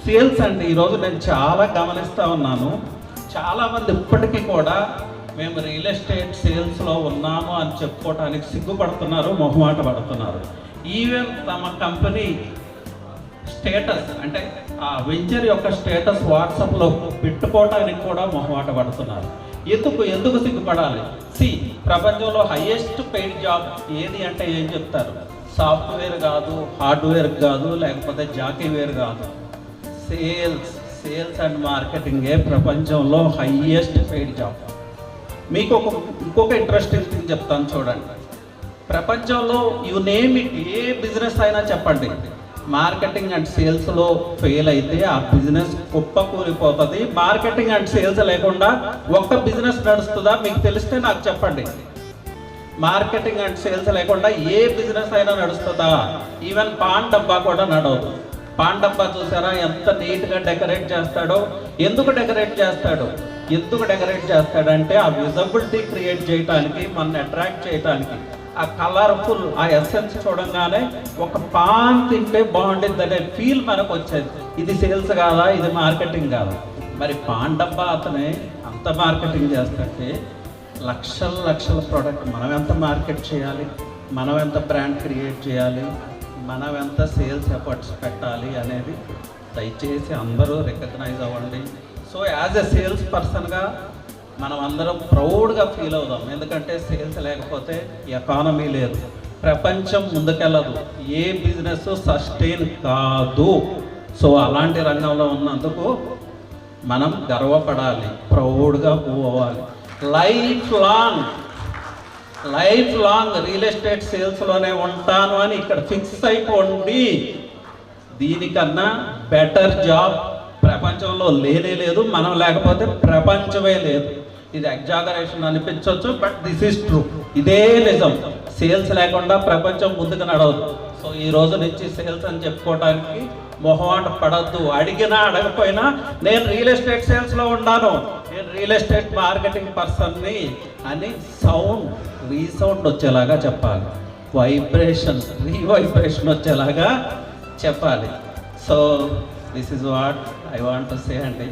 Sales అంటే ఈరోజు నేను చాలా గమనిస్తూ ఉన్నాను. చాలామంది ఇప్పటికీ కూడా మేము రియల్ ఎస్టేట్ సేల్స్లో ఉన్నాము అని చెప్పుకోవడానికి సిగ్గుపడుతున్నారు, మొహమాట పడుతున్నారు. ఈవెన్ తమ కంపెనీ స్టేటస్ అంటే ఆ వెంచర్ యొక్క స్టేటస్ వాట్సాప్లో పెట్టుకోవడానికి కూడా మొహమాట పడుతున్నారు. ఎందుకు సిగ్గుపడాలి? ప్రపంచంలో హైయెస్ట్ పెయిడ్ జాబ్ ఏది అంటే ఏం చెప్తారు? సాఫ్ట్వేర్ కాదు, హార్డ్వేర్ కాదు, లేకపోతే జాకీవేర్ కాదు, సేల్స్ అండ్ మార్కెటింగే ప్రపంచంలో హైయెస్ట్ పెయిడ్ జాబ్. మీకు ఇంకొక ఇంట్రెస్టింగ్ థింగ్ చెప్తాను చూడండి. ప్రపంచంలో you name it, A business అయినా చెప్పండి, మార్కెటింగ్ అండ్ సేల్స్లో ఫెయిల్ అయితే ఆ బిజినెస్ కుప్పకూలిపోతుంది. మార్కెటింగ్ అండ్ సేల్స్ లేకుండా ఒక్క బిజినెస్ నడుస్తుందా? మీకు తెలిస్తే నాకు చెప్పండి. మార్కెటింగ్ అండ్ సేల్స్ లేకుండా ఏ బిజినెస్ అయినా నడుస్తుందా? ఈవెన్ పాన్ డబ్బా కూడా నడవదు. పాన్ డబ్బా చూసారా ఎంత నీట్గా డెకరేట్ చేస్తాడో? ఎందుకు డెకరేట్ చేస్తాడంటే ఆ విజిబిలిటీ క్రియేట్ చేయడానికి, మనల్ని అట్రాక్ట్ చేయడానికి, ఆ కలర్ఫుల్ ఆ ఎసెన్స్ చూడంగానే ఒక పాన్ తింటే బాగుంటుంది అనే ఫీల్ మనకు వచ్చేది. ఇది సేల్స్ కాదా? ఇది మార్కెటింగ్ కాదా? మరి పాన్ డబ్బా అతనే అంత మార్కెటింగ్ చేస్తుంటే లక్షల ప్రోడక్ట్ మనం ఎంత మార్కెట్ చేయాలి, మనం ఎంత బ్రాండ్ క్రియేట్ చేయాలి, మనం ఎంత సేల్స్ ఎఫర్ట్స్ పెట్టాలి అనేది దయచేసి అందరూ రికగ్నైజ్ అవ్వండి. సో యాజ్ ఎ సేల్స్ పర్సన్గా మనం అందరం ప్రౌడ్గా ఫీల్ అవుదాం. ఎందుకంటే సేల్స్ లేకపోతే ఎకానమీ లేదు, ప్రపంచం ముందుకెళ్ళదు, ఏ బిజినెస్ సస్టైన్ కాదు. సో అలాంటి రంగంలో ఉన్నందుకు మనం గర్వపడాలి, ప్రౌడ్గా మూవ్ అవ్వాలి. లైఫ్ లాంగ్ రియల్ ఎస్టేట్ సేల్స్లోనే ఉంటాను అని ఇక్కడ ఫిక్స్ అయిపోండి. దీనికన్నా బెటర్ జాబ్ ప్రపంచంలో లేదు. మనం లేకపోతే ప్రపంచమే లేదు. ఇది ఎగ్జాగరేషన్ అనిపించవచ్చు, బట్ దిస్ ఈజ్ ట్రూ. ఇదే నిజం. సేల్స్ లేకుండా ప్రపంచం ముందుకు నడవదు. సో ఈ రోజు నుంచి సేల్స్ అని చెప్పుకోవడానికి మొహమాట పడద్దు. అడిగినా అడగపోయినా నేను రియల్ ఎస్టేట్ సేల్స్లో ఉన్నాను, నేను రియల్ ఎస్టేట్ మార్కెటింగ్ పర్సన్ని అని రీసౌండ్ వచ్చేలాగా చెప్పాలి. రీవైబ్రేషన్ వచ్చేలాగా చెప్పాలి. So this is what I want to say అండి.